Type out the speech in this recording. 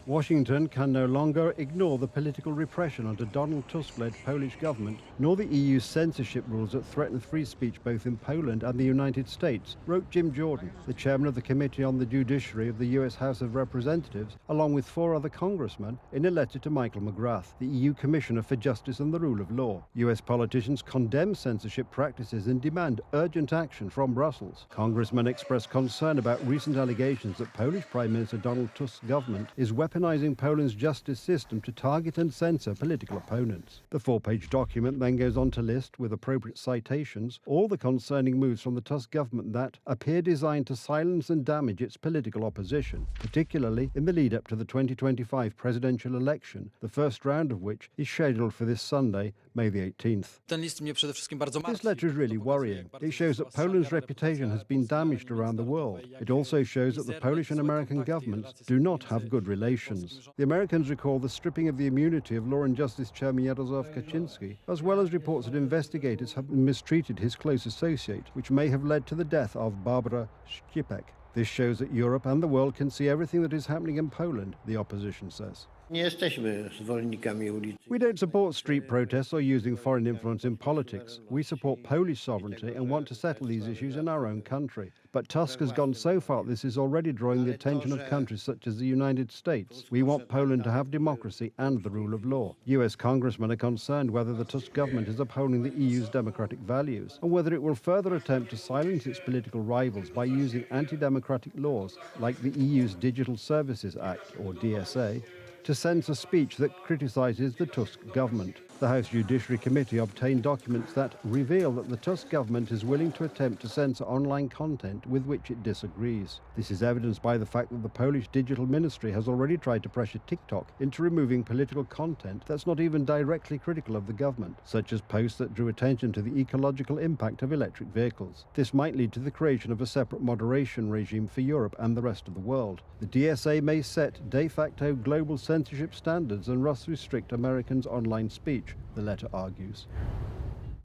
Washington can no longer ignore the political repression under Donald Tusk-led Polish government, nor the EU's censorship rules that threaten free speech both in Poland and the United States, wrote Jim Jordan, the chairman of the Committee on the Judiciary of the US House of Representatives, along with 4 other congressmen, in a letter to Michael McGrath, the EU Commissioner for Justice and the Rule of Law. US politicians condemn censorship practices and demand urgent action from Brussels. Congressmen expressed concern about recent allegations that Polish Prime Minister Donald Tusk's government is weaponizing Poland's justice system to target and censor political opponents. The 4-page document then goes on to list, with appropriate citations, all the concerning moves from the Tusk government that appear designed to silence and damage its political opposition, particularly in the lead-up to the 2025 presidential election, the first round of which is scheduled for this Sunday, May the 18th. This letter is really worrying. It shows that Poland's reputation has been damaged around the world. It also shows that the Polish and American governments do not have good relations. The Americans recall the stripping of the immunity of Law and Justice Chairman Jarosław Kaczynski, as well as reports that investigators have mistreated his close associate, which may have led to the death of Barbara Szczypek. This shows that Europe and the world can see everything that is happening in Poland, the opposition says. We don't support street protests or using foreign influence in politics. We support Polish sovereignty and want to settle these issues in our own country. But Tusk has gone so far this is already drawing the attention of countries such as the United States. We want Poland to have democracy and the rule of law. US congressmen are concerned whether the Tusk government is upholding the EU's democratic values and whether it will further attempt to silence its political rivals by using anti-democratic laws like the EU's Digital Services Act, or DSA, to censor speech that criticises the Tusk government. The House Judiciary Committee obtained documents that reveal that the Tusk government is willing to attempt to censor online content with which it disagrees. This is evidenced by the fact that the Polish Digital Ministry has already tried to pressure TikTok into removing political content that's not even directly critical of the government, such as posts that drew attention to the ecological impact of electric vehicles. This might lead to the creation of a separate moderation regime for Europe and the rest of the world. The DSA may set de facto global censorship standards and thus restrict Americans' online speech, the letter argues.